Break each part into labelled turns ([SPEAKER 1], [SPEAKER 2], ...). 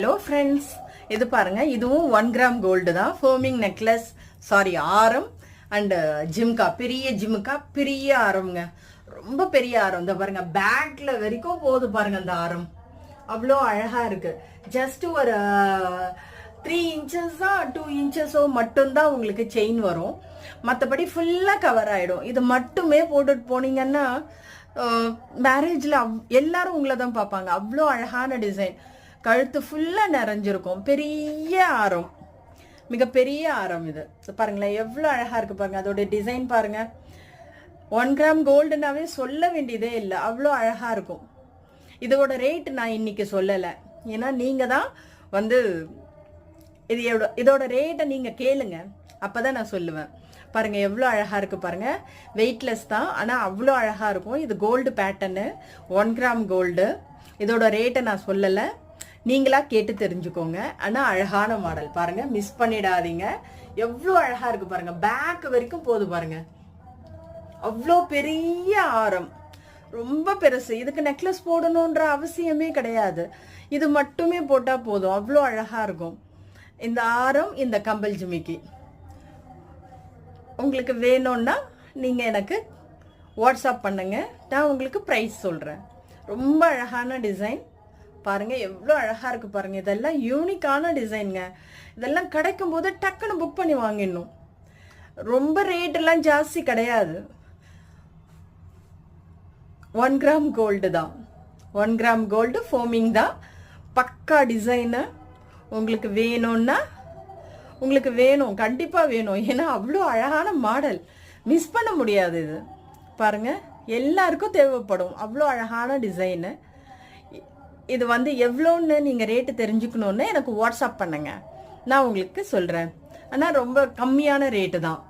[SPEAKER 1] Hello friends, இது பாருங்க, இதுவும் 1 கிராம் கோல்டு தான். ஃபோமிங் நெக்லஸ், சாரி ஆரம் அண்ட் ஜிம்கா, பெரிய ஜிம்கா, பெரிய ஆரம்ங்க, ரொம்ப பெரிய ஆரம். இந்த பாருங்க, பேக்ல வரைக்கும் போகுது பாருங்க அந்த ஆரம், அவ்வளோ அழகா இருக்கு. ஜஸ்ட் ஒரு 3 இன்ச்சஸோ 2 இன்ச்சஸோ மட்டும்தான் உங்களுக்கு செயின் வரும், மற்றபடி ஃபுல்லாக கவர் ஆயிடும். இது மட்டுமே போட்டுட்டு போனீங்கன்னா மேரேஜில் எல்லாரும் உங்களை தான் பார்ப்பாங்க. அவ்வளோ அழகான டிசைன், கழுத்து ஃபுல்லாக நிறைஞ்சிருக்கும். பெரிய ஆரம், மிகப்பெரிய ஆரம். இது பாருங்களேன், எவ்வளோ அழகாக இருக்குது பாருங்க. அதோட டிசைன் பாருங்க. 1 கிராம் கோல்டுனாவே சொல்ல வேண்டியதே இல்லை, அவ்வளோ அழகாக இருக்கும். இதோட ரேட் நான் இன்னைக்கு சொல்லலை, ஏன்னா நீங்கள் தான் வந்து இதோட ரேட்டை நீங்கள் கேளுங்க, அப்போ தான் நான் சொல்லுவேன். பாருங்க எவ்வளோ அழகாக இருக்குது பாருங்க. வெயிட்லெஸ் தான், ஆனால் அவ்வளோ அழகாக இருக்கும். இது கோல்டு பேட்டர்னு, 1 கிராம் கோல்டு. இதோட ரேட்டை நான் சொல்லலை, நீங்களா கேட்டு தெரிஞ்சுக்கோங்க. ஆனால் அழகான மாடல் பாருங்க, மிஸ் பண்ணிடாதீங்க. எவ்வளோ அழகாக இருக்கு பாருங்க, பேக் வரைக்கும் போகுது பாருங்க. அவ்வளோ பெரிய ஆரம், ரொம்ப பெருசு. இதுக்கு நெக்லஸ் போடணுன்ற அவசியமே கிடையாது, இது மட்டுமே போட்டால் போதும். அவ்வளோ அழகாக இருக்கும் இந்த ஆரம். இந்த கம்பல் ஜிமிக்கி உங்களுக்கு வேணும்னா நீங்கள் எனக்கு வாட்ஸ்அப் பண்ணுங்க, நான் உங்களுக்கு ப்ரைஸ் சொல்கிறேன். ரொம்ப அழகான டிசைன் பாருங்க, எவ்வளோ அழகாக இருக்குது பாருங்க. இதெல்லாம் யூனிக்கான டிசைனுங்க. இதெல்லாம் கிடைக்கும் போது டக்குன்னு புக் பண்ணி வாங்கிடணும். ரொம்ப ரேட்டெல்லாம் ஜாஸ்தி கிடையாது. 1 கிராம் கோல்டு தான், 1 கிராம் கோல்டு ஃபோமிங் தான், பக்கா டிசைனு. உங்களுக்கு வேணும்னா உங்களுக்கு வேணும், கண்டிப்பாக வேணும், ஏன்னா அவ்வளோ அழகான மாடல், மிஸ் பண்ண முடியாது. இது பாருங்க, எல்லாருக்கும் தேவைப்படும். அவ்வளோ அழகான டிசைனு. இது வந்து எவ்வளோன்னு நீங்கள் ரேட்டு தெரிஞ்சுக்கணுன்னு எனக்கு வாட்ஸ்அப் பண்ணுங்க, நான் உங்களுக்கு சொல்கிறேன். ஆனால் ரொம்ப கம்மியான ரேட்டு தான்,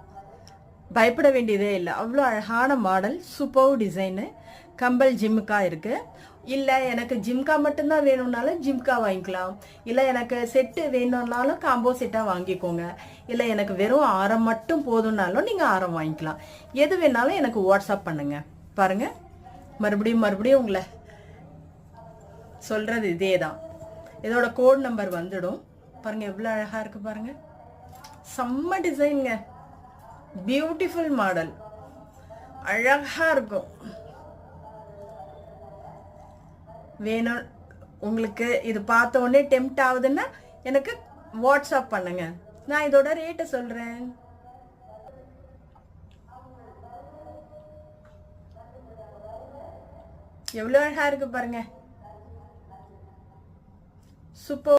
[SPEAKER 1] பயப்பட வேண்டியதே இல்லை. அவ்வளோ அழகான model, super design. Compel jhumka இருக்குது. இல்லை எனக்கு ஜிம்கா மட்டும்தான் வேணும்னாலும் ஜிம்கா வாங்கிக்கலாம், இல்லை எனக்கு செட்டு வேணும்னாலும் காம்போ செட்டாக வாங்கிக்கோங்க, இல்லை எனக்கு வெறும் ஆரம் மட்டும் போதும்னாலும் நீங்கள் ஆரம் வாங்கிக்கலாம். எது வேணாலும் எனக்கு வாட்ஸ்அப் பண்ணுங்க. பாருங்க, மறுபடியும் உங்களை சொல்கிறது இதே தான். இதோட கோட் நம்பர் வந்துடும் பாருங்க. எவ்வளோ அழகாக இருக்குது பாருங்க, செம்ம டிசைனுங்க, பியூட்டிஃபுல் மாடல், அழகாக இருக்கும். வேணும் உங்களுக்கு, இது பார்த்த உடனே டெம்ப்ட் ஆகுதுன்னா எனக்கு வாட்ஸ்அப் பண்ணுங்க, நான் இதோட ரேட்டை சொல்றேன். எவ்வளோ அழகா இருக்கு பாருங்க, சூப்பர்.